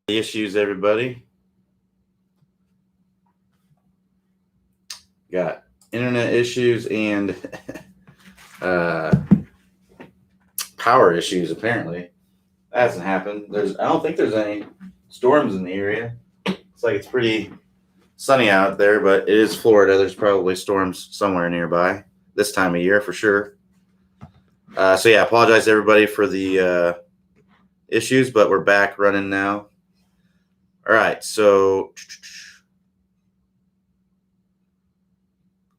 Issues, everybody. Got internet issues and power issues. Apparently, that hasn't happened. I don't think there's any storms in the area. It's like it's pretty sunny out there, but it is Florida. There's probably storms somewhere nearby this time of year for sure. So yeah, apologize everybody for the issues, but we're back running now. All right, so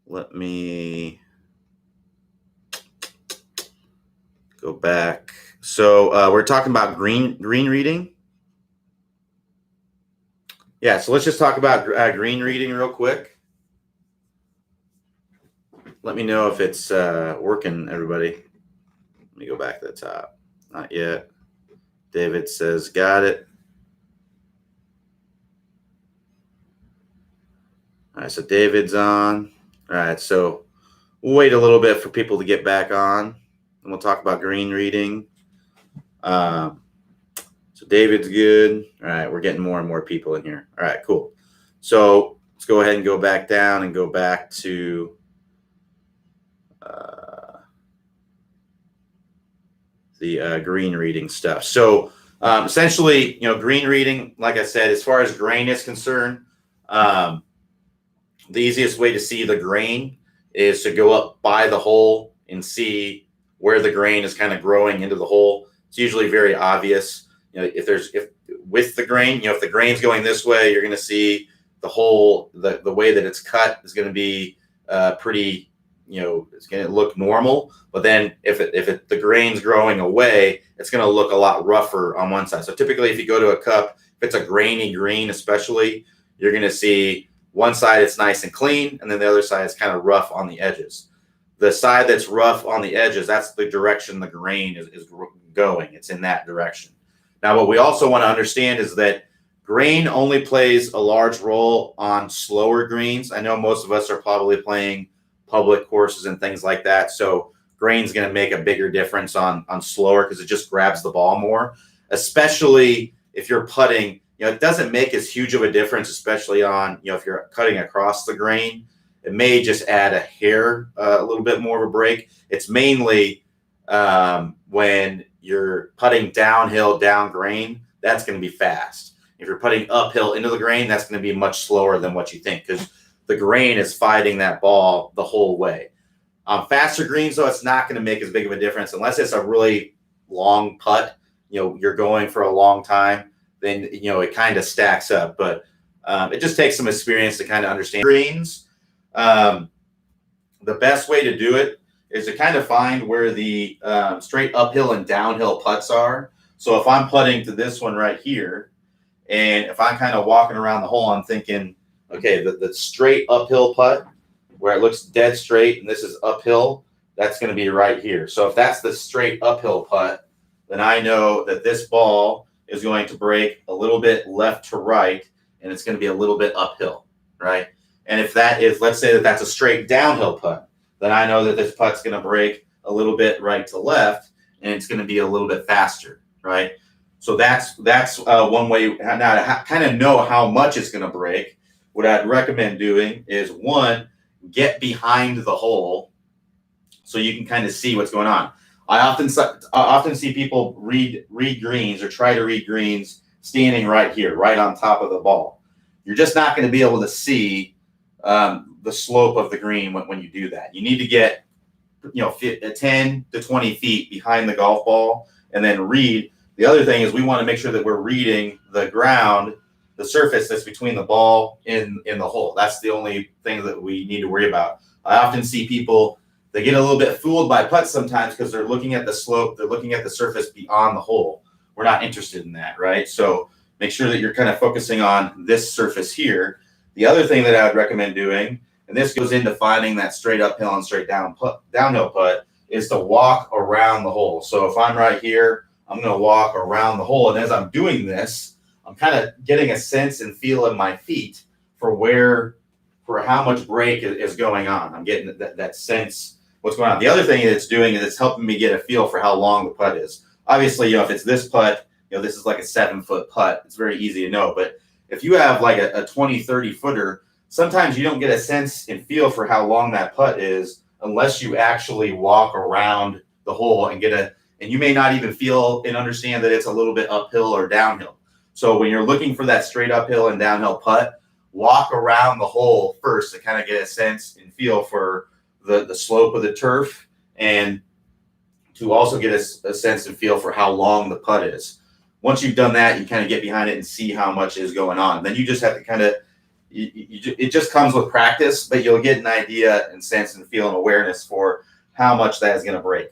let me go back. So we're talking about green reading. Yeah, so let's just talk about green reading real quick. Let me know if it's working, everybody. Let me go back to the top. Not yet. David says, got it. All right, so David's on. All right, so we'll wait a little bit for people to get back on, and we'll talk about green reading. So David's good. All right, we're getting more and more people in here. All right, cool. So let's go ahead and go back down and go back to the green reading stuff. So essentially, green reading, like I said, as far as grain is concerned, the easiest way to see the grain is to go up by the hole and see where the grain is kind of growing into the hole. It's usually very obvious. If with the grain, if the grain's going this way, you're going to see the hole, the way that it's cut is going to be pretty, it's going to look normal. But then if the grain's growing away, it's going to look a lot rougher on one side. So typically, if you go to a cup, if it's a grainy green, especially, you're going to see one side it's nice and clean, and then the other side is kind of rough on the edges. The side that's rough on the edges, that's the direction the grain is going. It's in that direction. Now, what we also want to understand is that grain only plays a large role on slower greens. I know most of us are probably playing public courses and things like that, so grain's going to make a bigger difference on slower because it just grabs the ball more, especially if you're putting. It doesn't make as huge of a difference, especially on, if you're cutting across the grain. It may just add a hair, a little bit more of a break. It's mainly when you're putting downhill, down grain, that's going to be fast. If you're putting uphill into the grain, that's going to be much slower than what you think because the grain is fighting that ball the whole way. Faster greens, though, it's not going to make as big of a difference unless it's a really long putt. You're going for a long time. Then it kind of stacks up, but it just takes some experience to kind of understand greens. The best way to do it is to kind of find where the straight uphill and downhill putts are. So if I'm putting to this one right here, and if I'm kind of walking around the hole, I'm thinking, okay, the straight uphill putt where it looks dead straight and this is uphill, that's going to be right here. So if that's the straight uphill putt, then I know that this ball is going to break a little bit left to right, and it's going to be a little bit uphill, right? And if that is, let's say that that's a straight downhill putt, then I know that this putt's going to break a little bit right to left, and it's going to be a little bit faster, right? So that's one way now to kind of know how much it's going to break. What I'd recommend doing is, one, get behind the hole so you can kind of see what's going on. I often see people read greens or try to read greens standing right here, right on top of the ball. You're just not going to be able to see the slope of the green when you do that. You need to get 10 to 20 feet behind the golf ball and then read. The other thing is we want to make sure that we're reading the ground, the surface that's between the ball in the hole. That's the only thing that we need to worry about. I often see people, they get a little bit fooled by putts sometimes because they're looking at the slope, they're looking at the surface beyond the hole. We're not interested in that, right? So make sure that you're kind of focusing on this surface here. The other thing that I would recommend doing, and this goes into finding that straight uphill and straight downhill putt, is to walk around the hole. So if I'm right here, I'm going to walk around the hole. And as I'm doing this, I'm kind of getting a sense and feel in my feet for how much break is going on. I'm getting that sense what's going on. The other thing that it's doing is it's helping me get a feel for how long the putt is. Obviously, if it's this putt, this is like a 7-foot putt. It's very easy to know. But if you have like a 20, 30 footer, sometimes you don't get a sense and feel for how long that putt is unless you actually walk around the hole and and you may not even feel and understand that it's a little bit uphill or downhill. So when you're looking for that straight uphill and downhill putt, walk around the hole first to kind of get a sense and feel for the slope of the turf, and to also get a sense and feel for how long the putt is. Once you've done that, you kind of get behind it and see how much is going on. Then you just have to kind of, it just comes with practice, but you'll get an idea and sense and feel and awareness for how much that is going to break.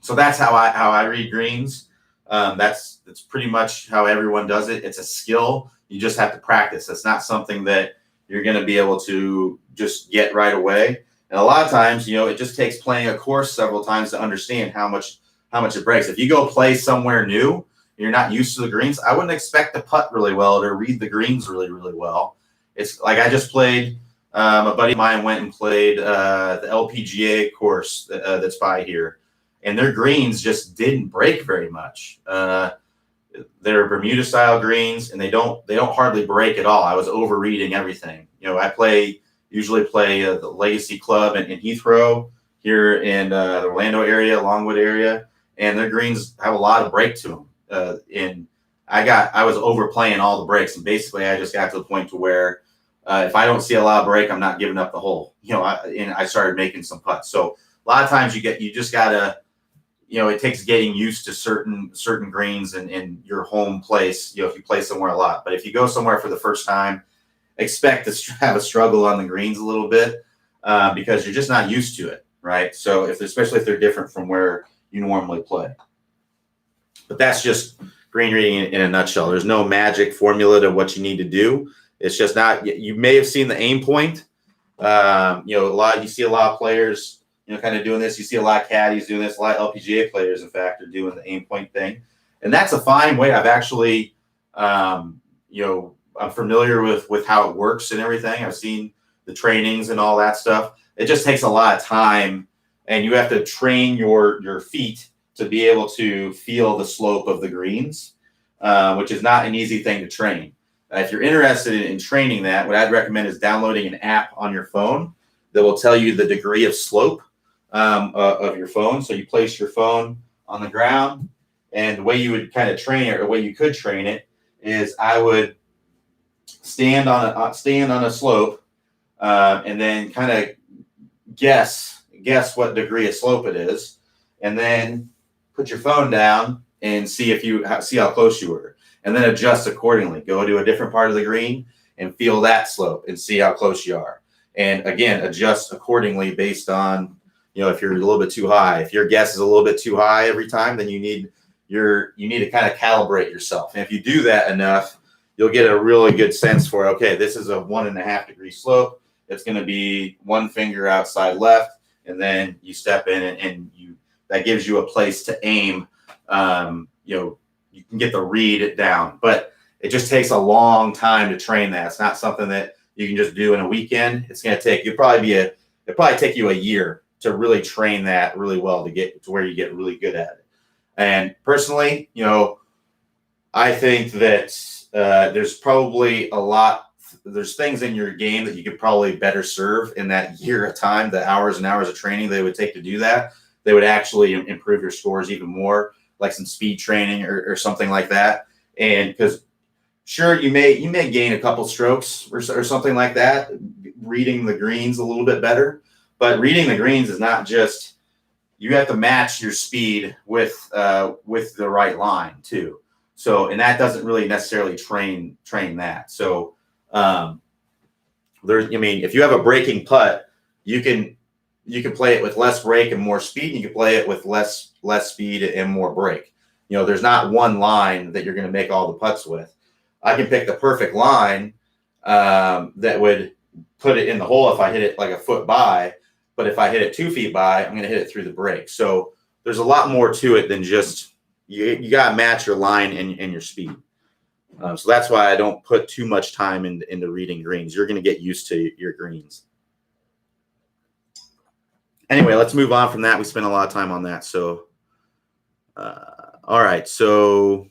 So that's how I read greens. That's pretty much how everyone does it. It's a skill. You just have to practice. It's not something that you're going to be able to just get right away. And a lot of times, it just takes playing a course several times to understand how much it breaks. If you go play somewhere new, you're not used to the greens, I wouldn't expect to putt really well or read the greens really, really well. It's like I just played, a buddy of mine went and played the LPGA course that's by here, and their greens just didn't break very much. They're Bermuda style greens, and they don't hardly break at all. I was overreading everything. I usually play the Legacy Club in Heathrow here in the Orlando area, Longwood area, and their greens have a lot of break to them. And I was overplaying all the breaks, and basically I just got to the point to where if I don't see a lot of break, I'm not giving up the hole. And I started making some putts. So a lot of times you just gotta, it takes getting used to certain greens in your home place. If you play somewhere a lot, but if you go somewhere for the first time, expect to have a struggle on the greens a little bit because you're just not used to it, right? So especially if they're different from where you normally play. But that's just green reading in a nutshell. There's no magic formula to what you need to do. It's just not. You may have seen the aim point. You see a lot of players, kind of doing this. You see a lot of caddies doing this. A lot of LPGA players, in fact, are doing the aim point thing, and that's a fine way. I've actually, I'm familiar with how it works and everything. I've seen the trainings and all that stuff. It just takes a lot of time, and you have to train your feet to be able to feel the slope of the greens, which is not an easy thing to train. If you're interested in training that, what I'd recommend is downloading an app on your phone that will tell you the degree of slope of your phone. So you place your phone on the ground, and the way you would kind of train it, or the way you could train it, is I would stand on a slope and then kind of guess what degree of slope it is, and then put your phone down and see how close you were, and then adjust accordingly. Go to a different part of the green and feel that slope and see how close you are. And again, adjust accordingly based on, if you're a little bit too high. If your guess is a little bit too high every time, then you need to kind of calibrate yourself. And if you do that enough, you'll get a really good sense for, okay, this is a 1.5 degree slope. It's going to be one finger outside left, and then you step in and that gives you a place to aim. You can get the read down, but it just takes a long time to train that. It's not something that you can just do in a weekend. It's going to take you it'll probably take you a year to really train that really well to get to where you get really good at it. And personally, I think that there's probably there's things in your game that you could probably better serve in that year of time, the hours and hours of training they would take to do that. They would actually improve your scores even more, like some speed training or something like that. And because sure, you may gain a couple strokes or something like that, reading the greens a little bit better. But reading the greens is not just, you have to match your speed with the right line too. So, and that doesn't really necessarily train that. So, if you have a breaking putt, you can play it with less break and more speed. And you can play it with less speed and more break. There's not one line that you're going to make all the putts with. I can pick the perfect line that would put it in the hole if I hit it like a foot by. But if I hit it 2 feet by, I'm going to hit it through the break. So there's a lot more to it than just you got to match your line and your speed. So that's why I don't put too much time into reading greens. You're going to get used to your greens. Anyway, let's move on from that. We spent a lot of time on that. So, all right. So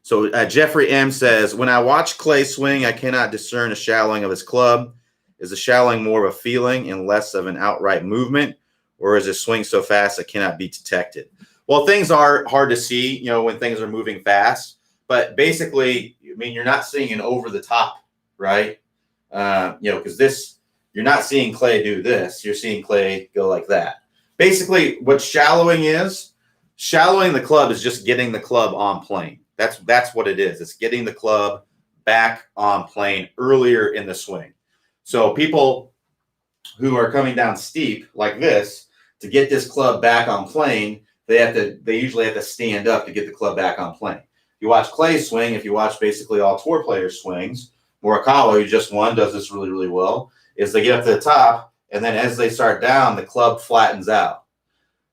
So Jeffrey M says, when I watch Clay swing, I cannot discern a shallowing of his club. Is the shallowing more of a feeling and less of an outright movement, or is his swing so fast it cannot be detected? Well, things are hard to see, when things are moving fast. But basically, I mean, you're not seeing an over the top, right? Because you're not seeing Clay do this. You're seeing Clay go like that. Basically, what shallowing the club is just getting the club on plane. That's what it is. It's getting the club back on plane earlier in the swing. So people who are coming down steep like this, to get this club back on plane, they usually have to stand up to get the club back on plane. If you watch Clay swing, if you watch basically all tour players swings, Morikawa, who just won, does this really, really well, is they get up to the top, and then as they start down, the club flattens out.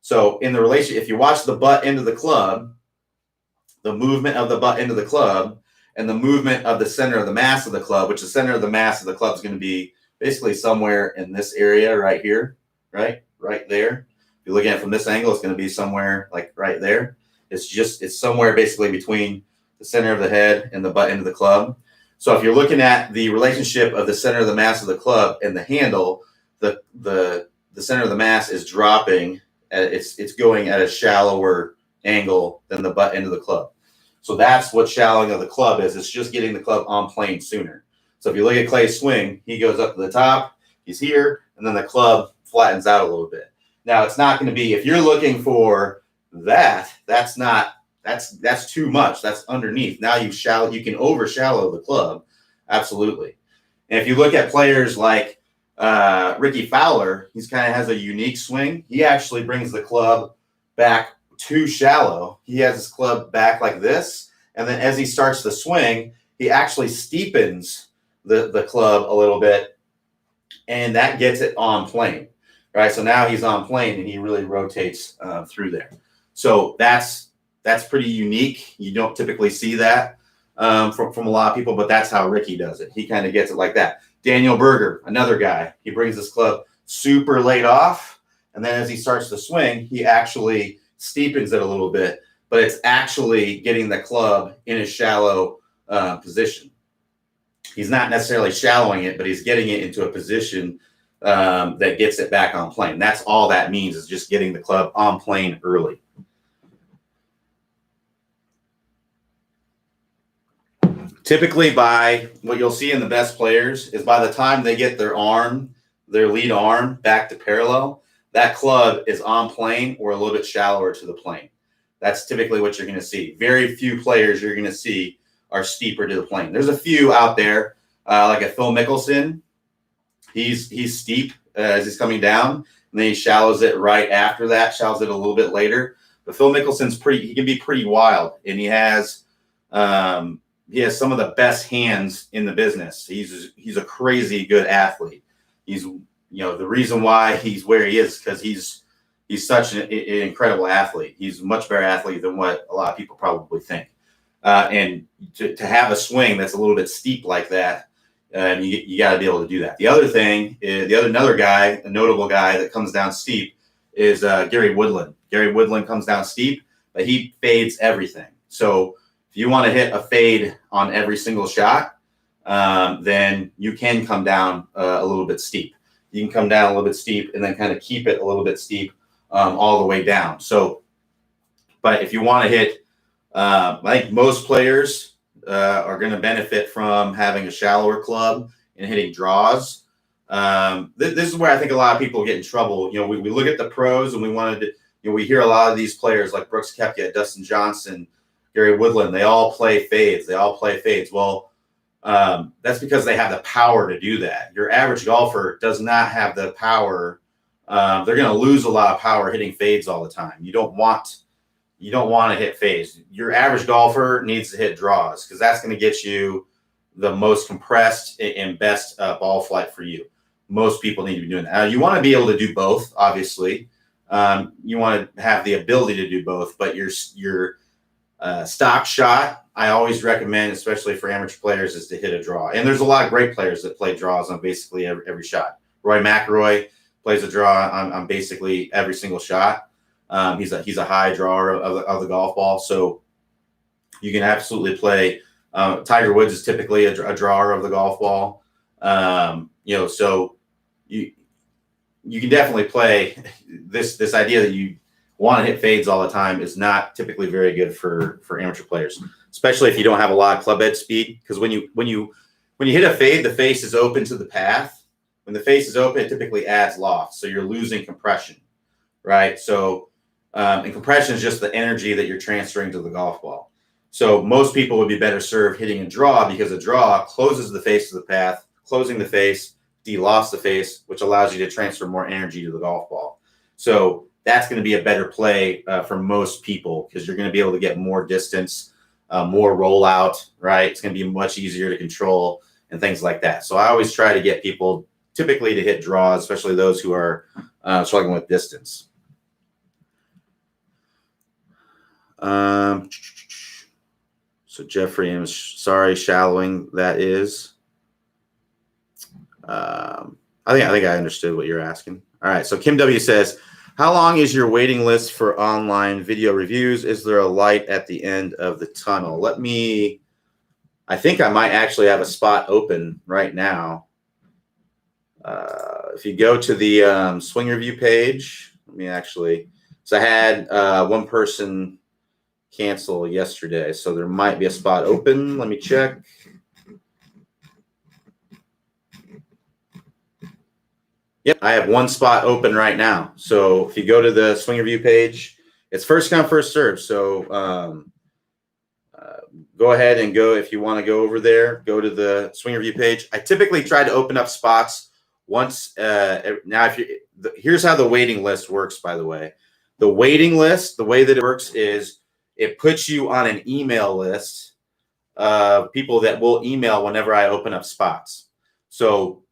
So in the relation, if you watch the butt end of the club, the movement of the butt end of the club, and the movement of the center of the mass of the club, which the center of the mass of the club is going to be basically somewhere in this area right here, right there. If you look at it from this angle, it's going to be somewhere like right there. It's somewhere basically between the center of the head and the butt end of the club. So if you're looking at the relationship of the center of the mass of the club and the handle, the center of the mass is dropping. It's going at a shallower angle than the butt end of the club. So that's what shallowing of the club is. It's just getting the club on plane sooner. So if you look at Clay's swing, he goes up to the top, he's here, and then the club flattens out a little bit. Now it's not going to be, if you're looking for that's too much. That's underneath. Now you can over shallow the club. Absolutely. And if you look at players like Ricky Fowler, he's kind of has a unique swing. He actually brings the club back too shallow. He has his club back like this. And then as he starts the swing, he actually steepens the club a little bit. And that gets it on plane. Right. So now he's on plane and he really rotates through there. So that's pretty unique. You don't typically see that from a lot of people, but that's how Ricky does it. He kind of gets it like that. Daniel Berger, another guy, he brings his club super late off, and then as he starts to swing, he actually steepens it a little bit, but it's actually getting the club in a shallow position. He's not necessarily shallowing it, but he's getting it into a position that gets it back on plane. That's all that means, is just getting the club on plane early. Typically, by what you'll see in the best players is by the time they get their lead arm back to parallel, that club is on plane or a little bit shallower to the plane. That's typically what you're going to see. Very few players you're going to see are steeper to the plane. There's a few out there, like a Phil Mickelson. He's steep as he's coming down, and then he shallows it right after that, shallows it a little bit later. But Phil Mickelson's he can be pretty wild, and he has some of the best hands in the business. He's a crazy good athlete. He's the reason why he's where he is because he's such an incredible athlete. He's a much better athlete than what a lot of people probably think. And to have a swing that's a little bit steep like that, you got to be able to do that. The other thing is another guy, a notable guy that comes down steep is Gary Woodland. Gary Woodland comes down steep, but he fades everything. So if you want to hit a fade on every single shot, then you can come down a little bit steep. You can come down a little bit steep and then kind of keep it a little bit steep all the way down. So, but if you want to hit, I think most players are going to benefit from having a shallower club and hitting draws. This is where I think a lot of people get in trouble. We look at the pros and we hear a lot of these players like Brooks Koepka, Dustin Johnson, Gary Woodland, they all play fades. Well, that's because they have the power to do that. Your average golfer does not have the power. They're going to lose a lot of power hitting fades all the time. You don't want to hit fades. Your average golfer needs to hit draws because that's going to get you the most compressed and best ball flight for you. Most people need to be doing that. You want to be able to do both, obviously. You want to have the ability to do both, but your stock shot, I always recommend, especially for amateur players, is to hit a draw. And there's a lot of great players that play draws on basically every shot. Roy McIlroy plays a draw on basically every single shot. He's a high drawer of the golf ball. So You can absolutely play. Tiger Woods is typically a drawer of the golf ball. So you can definitely play this idea that you want to hit fades all the time is not typically very good for amateur players, especially if you don't have a lot of club head speed. Because when you hit a fade, the face is open to the path. When the face is open, it typically adds loft, so you're losing compression, right? So, and compression is just the energy that you're transferring to the golf ball. So most people would be better served hitting a draw, because a draw closes the face of the path, closing the face, de-lofts the face, which allows you to transfer more energy to the golf ball. So that's going to be a better play for most people, because you're going to be able to get more distance, more rollout, right? It's going to be much easier to control and things like that. So I always try to get people typically to hit draws, especially those who are struggling with distance. So Jeffrey, I'm sorry, shallowing that is. I think I understood what you're asking. All right. So Kim W says, how long is your waiting list for online video reviews? Is there a light at the end of the tunnel? I think I might actually have a spot open right now. If you go to the swing review page, so I had one person cancel yesterday, so there might be a spot open. Let me check. Yep, I have one spot open right now. So if you go to the swing review page, it's first come, first serve. So go ahead and go, if you want to go over there, go to the swing review page. I typically try to open up spots once. Now, here's how the waiting list works, by the way. The waiting list, the way that it works is it puts you on an email list of people that will email whenever I open up spots. So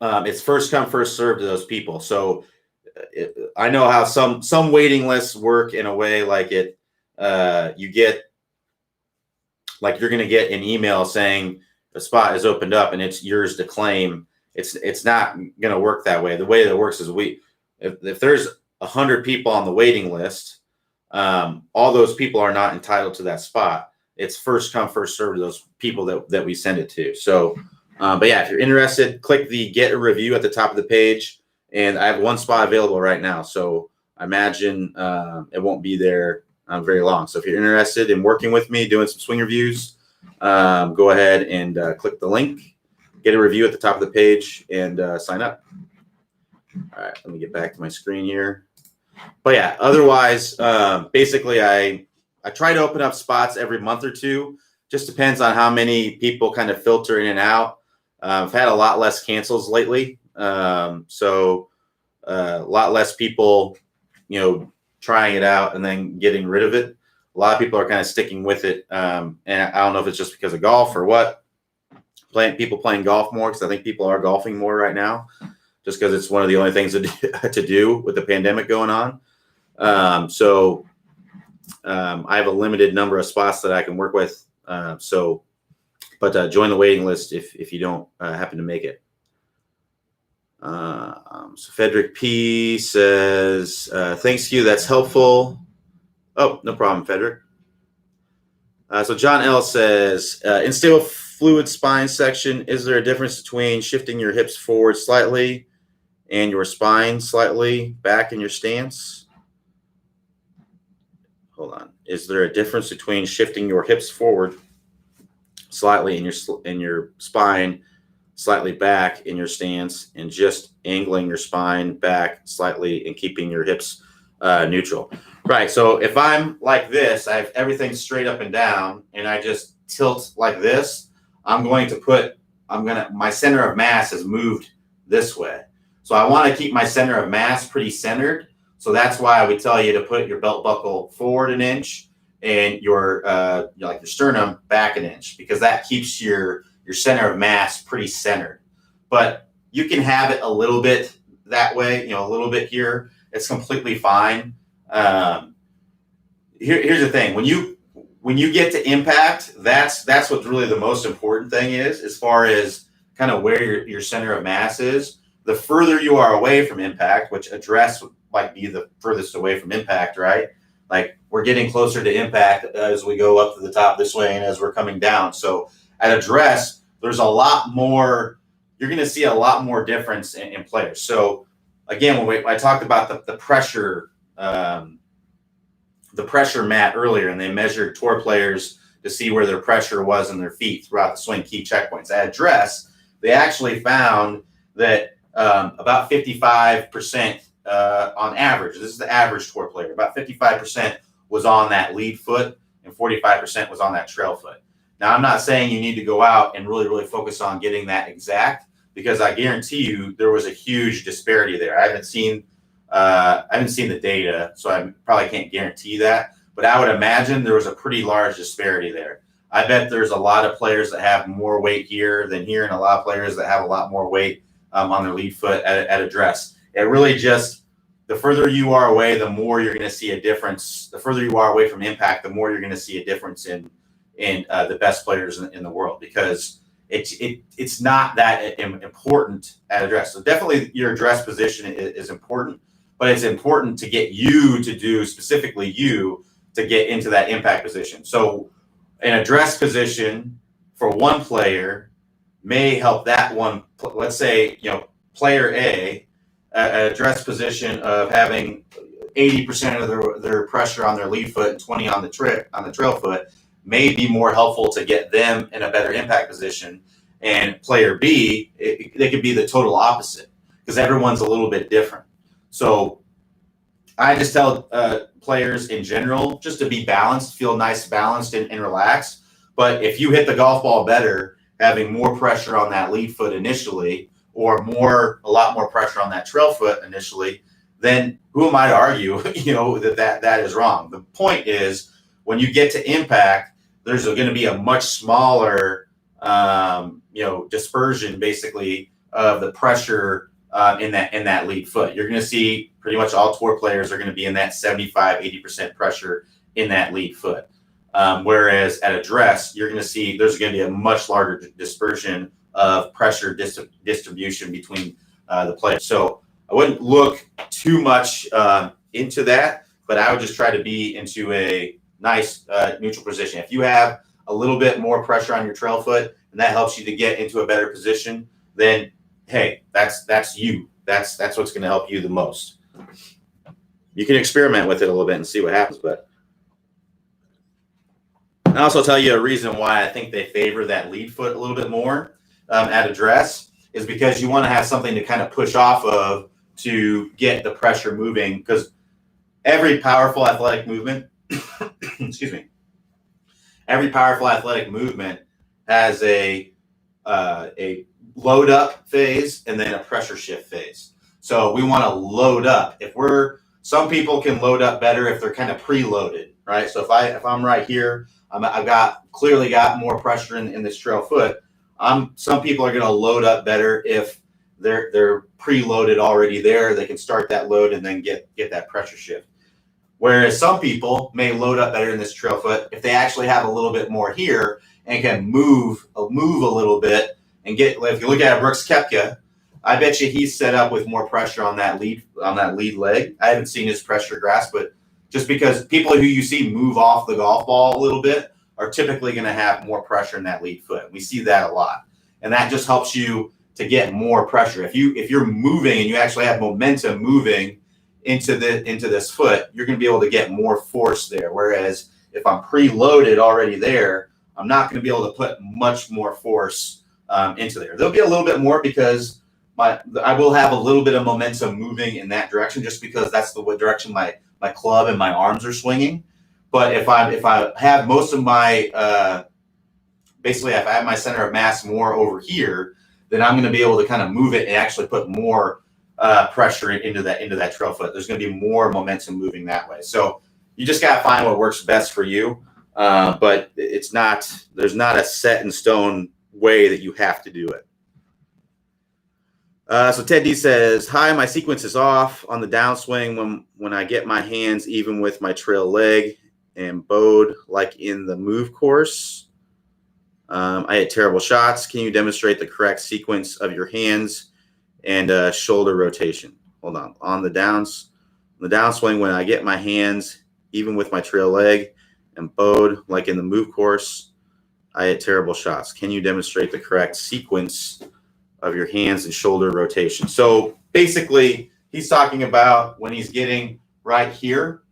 it's first come, first serve to those people. So I know how some waiting lists work in a way like you get, like you're going to get an email saying the spot is opened up and it's yours to claim. It's not going to work that way. The way that it works is if there's 100 people on the waiting list, all those people are not entitled to that spot. It's first come, first serve to those people that we send it to. So, but yeah, if you're interested, click the get a review at the top of the page, and I have one spot available right now. So I imagine it won't be there very long. So if you're interested in working with me, doing some swing reviews, go ahead and click the link, get a review at the top of the page, and sign up. All right, let me get back to my screen here. But yeah, otherwise, basically, I try to open up spots every month or two. Just depends on how many people kind of filter in and out. I've had a lot less cancels lately, so a lot less people, trying it out and then getting rid of it. A lot of people are kind of sticking with it, and I don't know if it's just because of golf or what. People playing golf more, because I think people are golfing more right now, just because it's one of the only things to do with the pandemic going on. So I have a limited number of spots that I can work with. But join the waiting list if you don't happen to make it. So Frederick P says, thanks to you, that's helpful. Oh, no problem, Frederick. So John L says, unstable fluid spine section, is there a difference between shifting your hips forward slightly and your spine slightly back in your stance? Hold on. Is there a difference between shifting your hips forward slightly in your spine slightly back in your stance, and just angling your spine back slightly and keeping your hips neutral? Right. So if I'm like this, I have everything straight up and down, and I just tilt like this, my center of mass has moved this way. So I want to keep my center of mass pretty centered. So that's why I would tell you to put your belt buckle forward an inch and your sternum back an inch, because that keeps your center of mass pretty centered. But you can have it a little bit that way, a little bit here. It's completely fine. Here's the thing: when you get to impact, that's what really the most important thing is, as far as kind of where your center of mass is. The further you are away from impact, which address might be the furthest away from impact, right? like we're getting closer to impact as we go up to the top this way and as we're coming down. So at address, there's a lot more, you're going to see a lot more difference in players. So again, when I talked about the pressure mat earlier, and they measured tour players to see where their pressure was in their feet throughout the swing, key checkpoints. At address, they actually found that about 55% on average, this is the average tour player, about 55% was on that lead foot and 45% was on that trail foot. Now, I'm not saying you need to go out and really, really focus on getting that exact, because I guarantee you there was a huge disparity there. I haven't seen the data, so I probably can't guarantee that, but I would imagine there was a pretty large disparity there. I bet there's a lot of players that have more weight here than here, and a lot of players that have a lot more weight on their lead foot at address. It really just, the further you are away, the more you're going to see a difference. The further you are away from impact, the more you're going to see a difference in the best players in the world, because it's not that important at address. So definitely your address position is important, but it's important to get you to do, specifically you, to get into that impact position. So an address position for one player may help that one. Let's say, player A, an address position of having 80% of their pressure on their lead foot and 20 on the trail foot may be more helpful to get them in a better impact position. And player B, they could be the total opposite, because everyone's a little bit different. So I just tell players in general just to be balanced, feel nice, balanced, and relaxed. But if you hit the golf ball better, having more pressure on that lead foot initially, or a lot more pressure on that trail foot initially, then who am I to argue, that is wrong? The point is, when you get to impact, there's going to be a much smaller, dispersion basically of the pressure in that lead foot. You're going to see pretty much all tour players are going to be in that 75-80% pressure in that lead foot. Whereas at address, you're going to see there's going to be a much larger dispersion of pressure distribution between the players. So I wouldn't look too much into that, but I would just try to be into a nice neutral position. If you have a little bit more pressure on your trail foot and that helps you to get into a better position, then hey, that's you. That's what's going to help you the most. You can experiment with it a little bit and see what happens, but I'll also tell you a reason why I think they favor that lead foot a little bit more at address is because you want to have something to kind of push off of to get the pressure moving, because every powerful athletic movement, excuse me, every powerful athletic movement has a load up phase and then a pressure shift phase. So we want to load up. Some people can load up better if they're kind of preloaded, right? So if I'm right here, I've clearly got more pressure in this trail foot. Some people are going to load up better if they're preloaded already there. They can start that load and then get that pressure shift. Whereas some people may load up better in this trail foot if they actually have a little bit more here and can move a little bit and get. If you look at Brooks Koepka, I bet you he's set up with more pressure on that lead leg. I haven't seen his pressure grasp, but just because people who you see move off the golf ball a little bit are typically going to have more pressure in that lead foot. We see that a lot, and that just helps you to get more pressure. If you're moving and you actually have momentum moving into this foot, you're going to be able to get more force there. Whereas if I'm preloaded already there, I'm not going to be able to put much more force into there. There'll be a little bit more because I will have a little bit of momentum moving in that direction, just because that's the direction my club and my arms are swinging. But if I have most of my basically if I have my center of mass more over here, then I'm going to be able to kind of move it and actually put more pressure into that trail foot. There's going to be more momentum moving that way. So you just got to find what works best for you. But there's not a set in stone way that you have to do it. So Ted D says, hi, my sequence is off on the downswing when I get my hands even with my trail leg and bowed like in the move course. I had terrible shots. Can you demonstrate the correct sequence of your hands and shoulder rotation? Hold on. On the downswing when I get my hands even with my trail leg and bowed like in the move course, I hit terrible shots. Can you demonstrate the correct sequence of your hands and shoulder rotation? So basically, he's talking about when he's getting right here,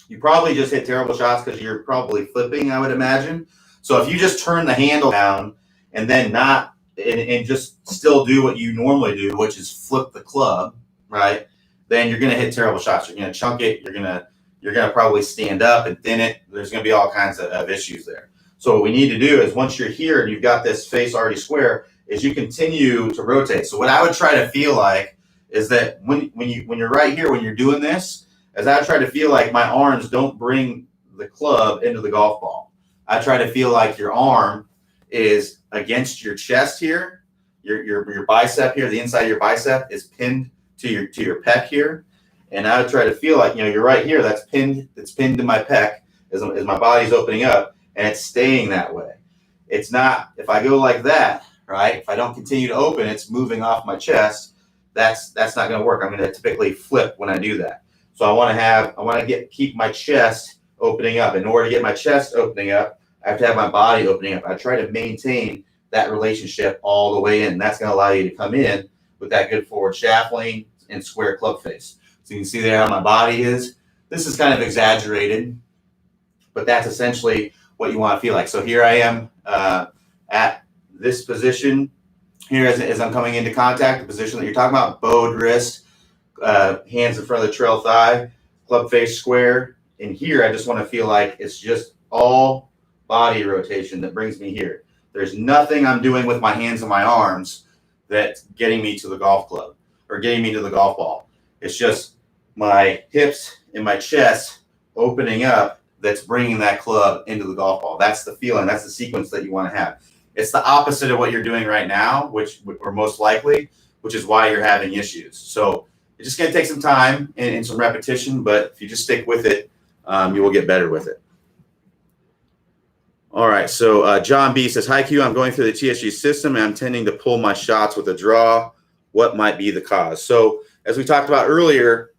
you probably just hit terrible shots because you're probably flipping, I would imagine. So if you just turn the handle down and then not and just still do what you normally do, which is flip the club, right? Then you're going to hit terrible shots. You're going to chunk it. You're going to probably stand up and thin it. There's going to be all kinds of issues there. So what we need to do is once you're here and you've got this face already square, is you continue to rotate. So what I would try to feel like is that when you're right here, when you're doing this, as I try to feel like my arms don't bring the club into the golf ball. I try to feel like your arm is against your chest here. Your bicep here, the inside of your bicep is pinned to your pec here. And I would try to feel like, you're right here, that's pinned to my pec as my body's opening up, and it's staying that way. It's not, if I go like that, right? If I don't continue to open, it's moving off my chest. That's not going to work. I'm going to typically flip when I do that. So I want to keep my chest opening up. In order to get my chest opening up, I have to have my body opening up. I try to maintain that relationship all the way in. That's going to allow you to come in with that good forward shaft lean and square club face. So you can see there how my body is. This is kind of exaggerated, but that's essentially what you want to feel like. So here I am at this position here as I'm coming into contact, the position that you're talking about, bowed wrist, hands in front of the trail thigh, club face square. And here I just want to feel like it's just all body rotation that brings me here. There's nothing I'm doing with my hands and my arms that's getting me to the golf club or getting me to the golf ball. It's just my hips and my chest opening up that's bringing that club into the golf ball. That's the feeling. That's the sequence that you want to have. It's the opposite of what you're doing right now, or most likely, which is why you're having issues. So it's just going to take some time and some repetition, but if you just stick with it, you will get better with it. All right, so John B says, hi, Q, I'm going through the TSG system, and I'm tending to pull my shots with a draw. What might be the cause? So as we talked about earlier,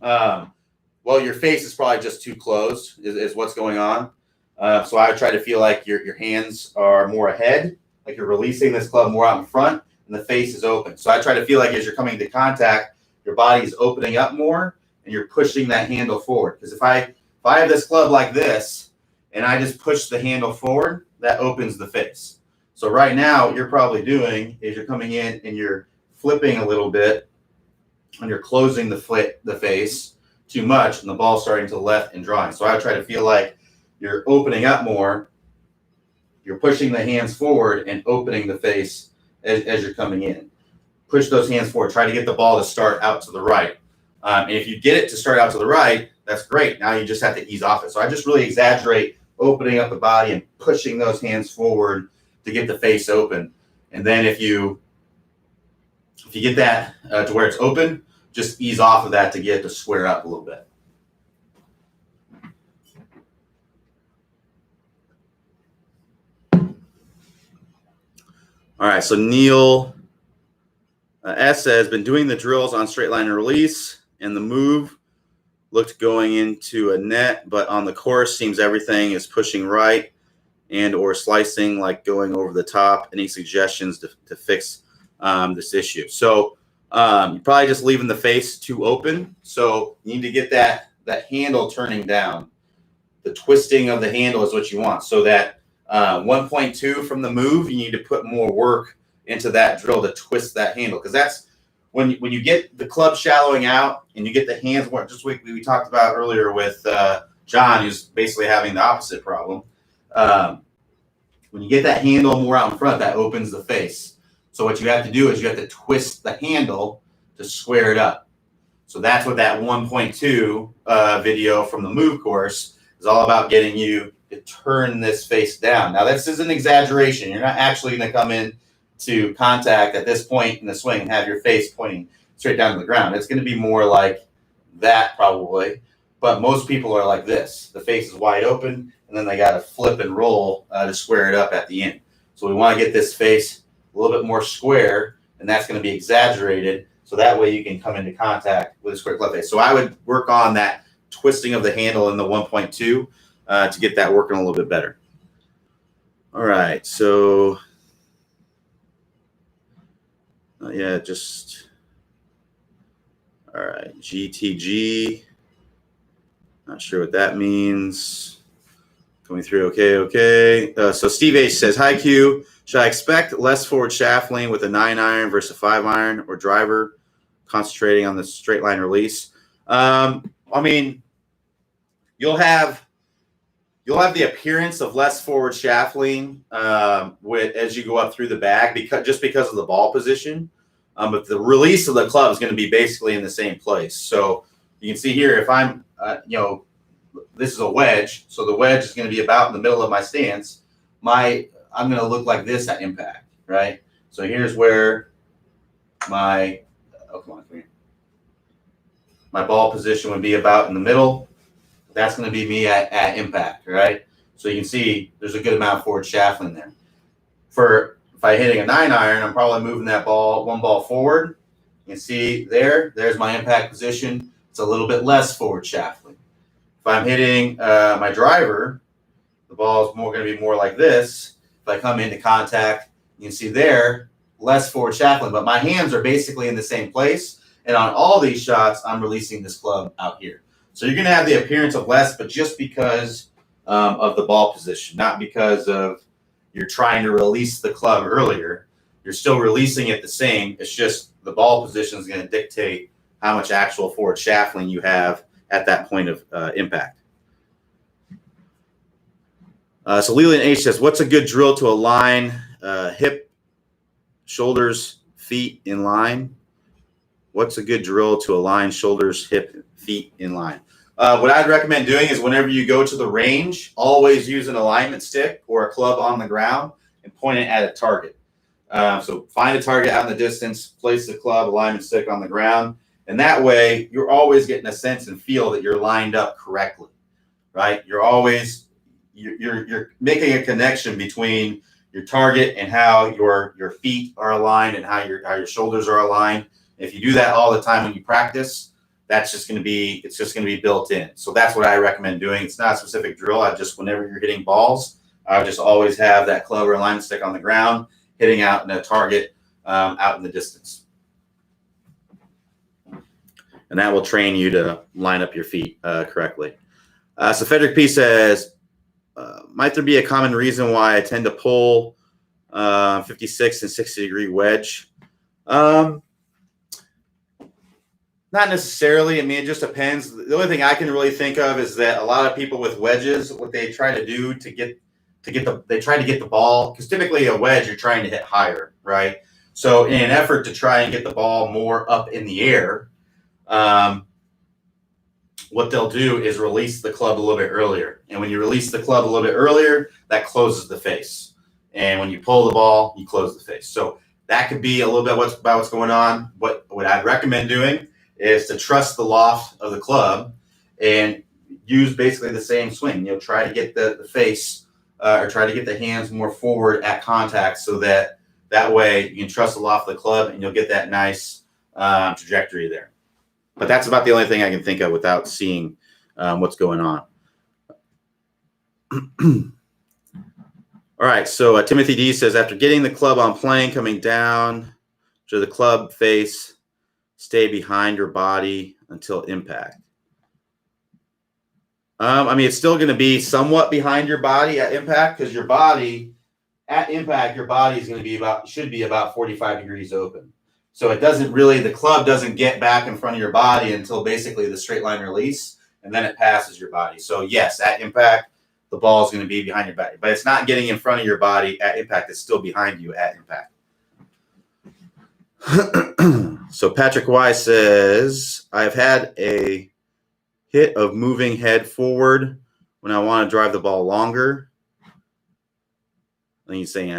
well, your face is probably just too closed is what's going on. So I would try to feel like your hands are more ahead, like you're releasing this club more out in front, and the face is open. So I try to feel like as you're coming into contact, your body is opening up more, and you're pushing that handle forward. Because if I have this club like this, and I just push the handle forward, that opens the face. So right now, what you're probably doing is you're coming in and you're flipping a little bit, and you're closing the face too much, and the ball's starting to the left and drawing. So I try to feel like you're opening up more, you're pushing the hands forward and opening the face as you're coming in. Push those hands forward. Try to get the ball to start out to the right. And if you get it to start out to the right, that's great. Now you just have to ease off it. So I just really exaggerate opening up the body and pushing those hands forward to get the face open. And then if you get that to where it's open, just ease off of that to get it to square up a little bit. All right, so Neil S says, been doing the drills on straight line and release, and the move looked going into a net, but on the course seems everything is pushing right and or slicing, like going over the top. Any suggestions to fix this issue? So you're probably just leaving the face too open. So you need to get that handle turning down. The twisting of the handle is what you want. So that 1.2 from the move, you need to put more work into that drill to twist that handle, because that's when you get the club shallowing out and you get the hands more, just like we talked about earlier with John, who's basically having the opposite problem. When you get that handle more out in front, that opens the face. So what you have to do is you have to twist the handle to square it up. So that's what that 1.2 video from the move course is all about, getting you to turn this face down. Now, this is an exaggeration. You're not actually going to come in to contact at this point in the swing and have your face pointing straight down to the ground. It's going to be more like that probably, but most people are like this. The face is wide open, and then they got to flip and roll to square it up at the end. So we want to get this face a little bit more square, and that's going to be exaggerated, so that way you can come into contact with a square club face. So I would work on that twisting of the handle in the 1.2 to get that working a little bit better. All right, so yeah, just all right, GTG. Not sure what that means. Coming through, okay. So Steve H says, hi Q, should I expect less forward shaft lean with a 9-iron versus a 5-iron or driver, concentrating on the straight line release? I mean, you'll have the appearance of less forward shaft lean as you go up through the bag because of the ball position. But the release of the club is going to be basically in the same place. So you can see here, if I'm, this is a wedge, so the wedge is going to be about in the middle of my stance. I'm going to look like this at impact, right? So here's where my ball position would be about in the middle. That's going to be me at impact, right? So you can see there's a good amount of forward shaft lean there. If I'm hitting a 9-iron, I'm probably moving that one ball forward. You can see there's my impact position. It's a little bit less forward shaft lean. If I'm hitting my driver, the ball is going to be more like this. If I come into contact, you can see there, less forward shaft lean, but my hands are basically in the same place. And on all these shots, I'm releasing this club out here. So you're going to have the appearance of less, but just because of the ball position, not because of you're trying to release the club earlier. You're still releasing it the same. It's just the ball position is going to dictate how much actual forward shaft lean you have at that point of impact. So Leland H says, what's a good drill to align hip, shoulders, feet in line? What's a good drill to align shoulders, hip, feet in line? What I'd recommend doing is whenever you go to the range, always use an alignment stick or a club on the ground and point it at a target. So find a target out in the distance, place the club, alignment stick on the ground, and that way you're always getting a sense and feel that you're lined up correctly, right? You're making a connection between your target and how your feet are aligned and how your shoulders are aligned. If you do that all the time when you practice, it's just going to be built in. So that's what I recommend doing. It's not a specific drill. Whenever you're hitting balls, I would just always have that club or alignment stick on the ground, hitting out in a target out in the distance. And that will train you to line up your feet correctly. So Frederick P says, might there be a common reason why I tend to pull 56 and 60-degree wedge? Not necessarily. I mean, it just depends. The only thing I can really think of is that a lot of people with wedges, what they try to do they try to get the ball, because typically a wedge you're trying to hit higher, right? So in an effort to try and get the ball more up in the air, what they'll do is release the club a little bit earlier. And when you release the club a little bit earlier, that closes the face. And when you pull the ball, you close the face. So that could be a little bit about what's going on. What I'd recommend doing is to trust the loft of the club and use basically the same swing. Try to get the face or try to get the hands more forward at contact so that way you can trust the loft of the club and you'll get that nice trajectory there. But that's about the only thing I can think of without seeing what's going on. All right, so Timothy D says, after getting the club on plane, coming down to the club face, stay behind your body until impact. I mean, it's still going to be somewhat behind your body at impact, because your body at impact, your body is going to be should be about 45 degrees open. So the club doesn't get back in front of your body until basically the straight line release, and then it passes your body. So yes, at impact, the ball is going to be behind your body, but it's not getting in front of your body at impact. It's still behind you at impact. So Patrick Y says, I've had a hit of moving head forward when I want to drive the ball longer. I think he's saying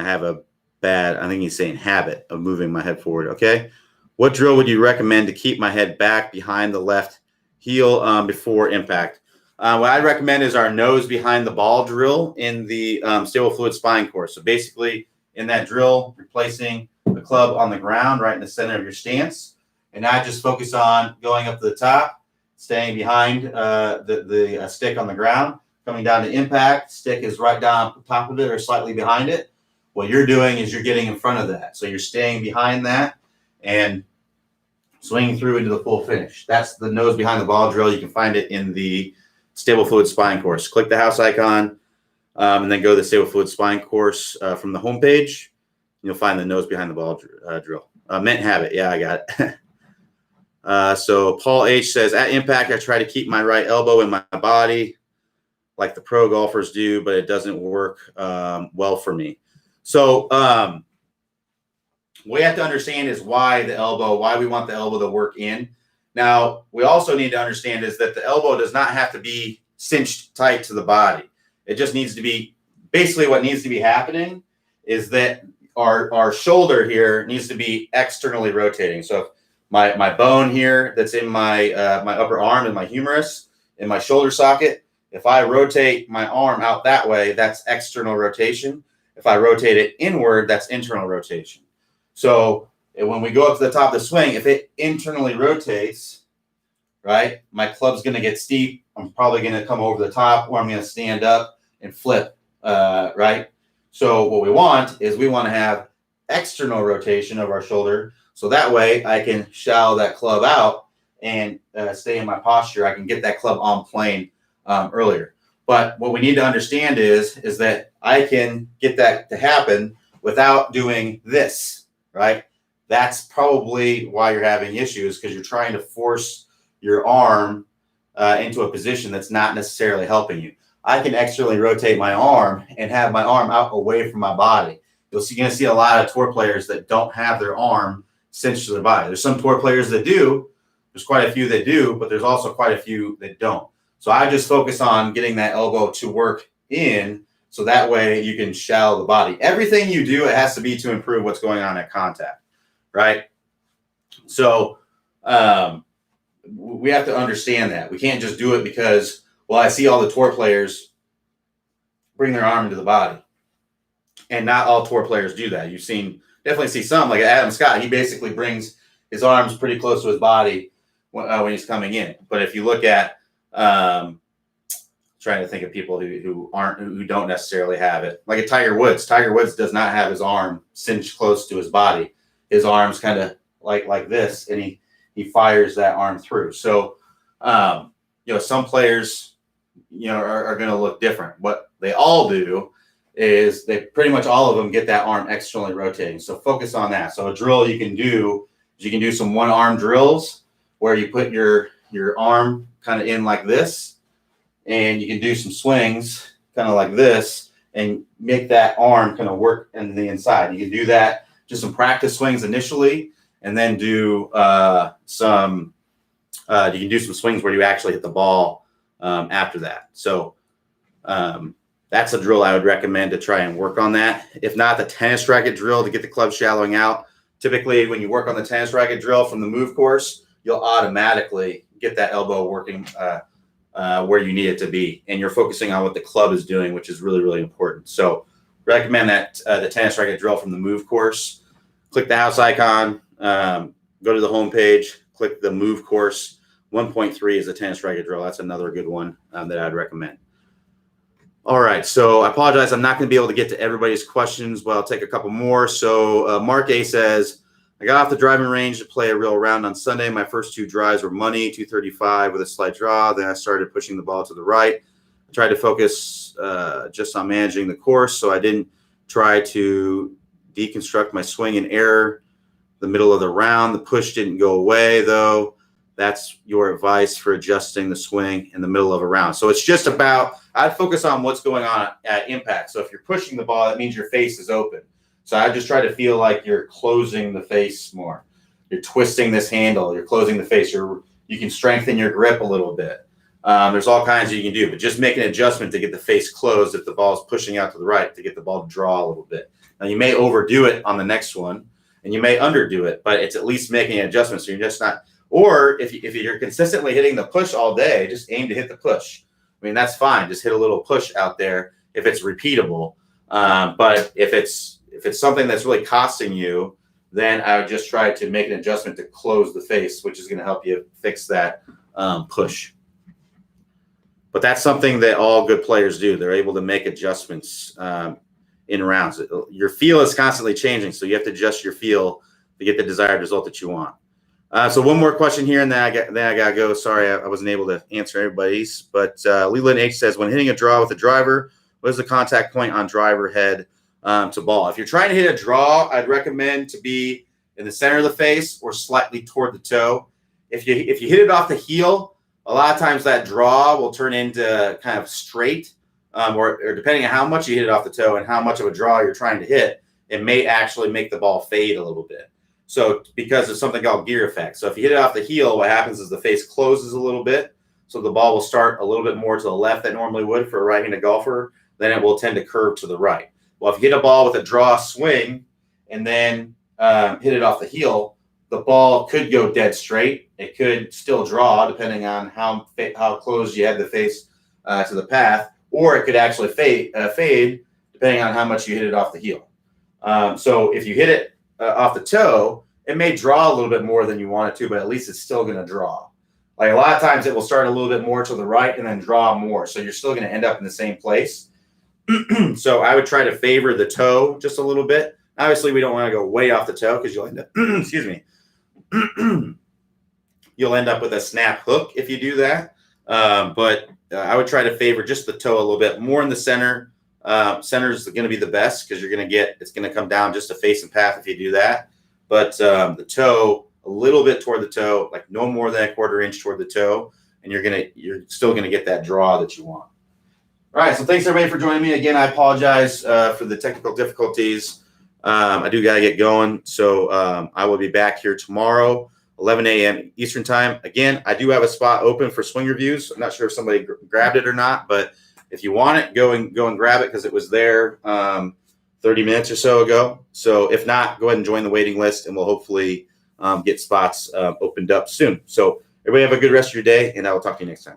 habit of moving my head forward. Okay. What drill would you recommend to keep my head back behind the left heel before impact? What I'd recommend is our nose behind the ball drill in the stable fluid spine course. So basically in that drill, you're placing the club on the ground right in the center of your stance, and now just focus on going up to the top staying behind the stick on the ground. Coming down to impact, stick is right down top of it or slightly behind it. What you're doing is you're getting in front of that. So you're staying behind that and swinging through into the full finish. That's the nose behind the ball drill. You can find it in the Stable Fluid Spine course. Click the house icon and then go to the Stable Fluid Spine course from the homepage. You'll find the nose behind the ball drill. Mint Habit. Yeah, I got it. So Paul H says, at impact, I try to keep my right elbow in my body like the pro golfers do, but it doesn't work well for me. So what we have to understand is why we want the elbow to work in. Now, we also need to understand is that the elbow does not have to be cinched tight to the body. It just needs to be, basically what needs to be happening is that our shoulder here needs to be externally rotating. So if my bone here that's in my upper arm and my humerus in my shoulder socket, if I rotate my arm out that way, that's external rotation. If I rotate it inward, that's internal rotation. So when we go up to the top of the swing, if it internally rotates, right, my club's going to get steep. I'm probably going to come over the top, or I'm going to stand up and flip, right? So what we want is we want to have external rotation of our shoulder. So that way I can shallow that club out and stay in my posture. I can get that club on plane earlier. But what we need to understand is that I can get that to happen without doing this, right? That's probably why you're having issues, because you're trying to force your arm into a position that's not necessarily helping you. I can externally rotate my arm and have my arm out away from my body. You're going to see a lot of tour players that don't have their arm cinched to their body. There's some tour players that do. There's quite a few that do, but there's also quite a few that don't. So I just focus on getting that elbow to work in, so that way you can shallow the body. Everything you do, it has to be to improve what's going on at contact, right? So we have to understand that. We can't just do it because, well, I see all the tour players bring their arm into the body. And not all tour players do that. You've definitely see some, like Adam Scott. He basically brings his arms pretty close to his body when he's coming in. But if you look at, trying to think of people who don't necessarily have it, like a Tiger Woods. Tiger Woods does not have his arm cinched close to his body. His arm's kind of like this, and he fires that arm through. So, some players, are going to look different. What they all do is they pretty much all of them get that arm externally rotating. So focus on that. So a drill you can do some one arm drills where you put your arm kind of in like this, and you can do some swings kind of like this and make that arm kind of work in the inside. You can do that, just some practice swings initially, and then do you can do some swings where you actually hit the ball after that. So that's a drill I would recommend to try and work on that. If not, the tennis racket drill to get the club shallowing out. Typically, when you work on the tennis racket drill from the move course, you'll automatically get that elbow working where you need it to be. And you're focusing on what the club is doing, which is really, really important. So recommend that the tennis racket drill from the move course. Click the house icon, go to the home page, click the move course. 1.3 is the tennis racket drill. That's another good one that I'd recommend. All right, so I apologize. I'm not going to be able to get to everybody's questions, but I'll take a couple more. So Mark A says, I got off the driving range to play a real round on Sunday. My first two drives were money, 235 with a slight draw. Then I started pushing the ball to the right. I tried to focus just on managing the course, so I didn't try to deconstruct my swing and error the middle of the round. The push didn't go away, though. That's your advice for adjusting the swing in the middle of a round. So it's just about, I'd focus on what's going on at impact. So if you're pushing the ball, that means your face is open. So I just try to feel like you're closing the face more. You're twisting this handle. You're closing the face. You can strengthen your grip a little bit. There's all kinds you can do, but just make an adjustment to get the face closed if the ball is pushing out to the right, to get the ball to draw a little bit. Now, you may overdo it on the next one, and you may underdo it, but it's at least making an adjustment so you're just not. Or if you're consistently hitting the push all day, just aim to hit the push. I mean, that's fine. Just hit a little push out there if it's repeatable. But if it's something that's really costing you, then I would just try to make an adjustment to close the face, which is going to help you fix that push. But that's something that all good players do. They're able to make adjustments in rounds. Your feel is constantly changing, so you have to adjust your feel to get the desired result that you want. So one more question here, and then I got to go. Sorry, I wasn't able to answer everybody's. But Leland H says, when hitting a draw with a driver, what is the contact point on driver head to ball? If you're trying to hit a draw, I'd recommend to be in the center of the face or slightly toward the toe. If you hit it off the heel, a lot of times that draw will turn into kind of straight, or depending on how much you hit it off the toe and how much of a draw you're trying to hit, it may actually make the ball fade a little bit. So because of something called gear effect. So if you hit it off the heel, what happens is the face closes a little bit. So the ball will start a little bit more to the left than normally would for a right-handed golfer. Then it will tend to curve to the right. Well, if you hit a ball with a draw swing and then hit it off the heel, the ball could go dead straight. It could still draw depending on how close you had the face to the path, or it could actually fade depending on how much you hit it off the heel. So if you hit it off the toe, it may draw a little bit more than you want it to, but at least it's still going to draw. Like a lot of times it will start a little bit more to the right and then draw more. So you're still going to end up in the same place. So I would try to favor the toe just a little bit. Obviously, we don't want to go way off the toe because you'll end up, excuse me, you'll end up with a snap hook if you do that. But I would try to favor just the toe a little bit more in the center. Center is going to be the best because it's going to come down just a face and path if you do that. But the toe, a little bit toward the toe, like no more than a quarter inch toward the toe, and you're still going to get that draw that you want. All right, so thanks everybody for joining me. Again, I apologize for the technical difficulties. I do got to get going. So I will be back here tomorrow, 11 a.m. Eastern time. Again, I do have a spot open for swing reviews. I'm not sure if somebody grabbed it or not, but if you want it, go and grab it because it was there 30 minutes or so ago. So if not, go ahead and join the waiting list, and we'll hopefully get spots opened up soon. So everybody have a good rest of your day, and I will talk to you next time.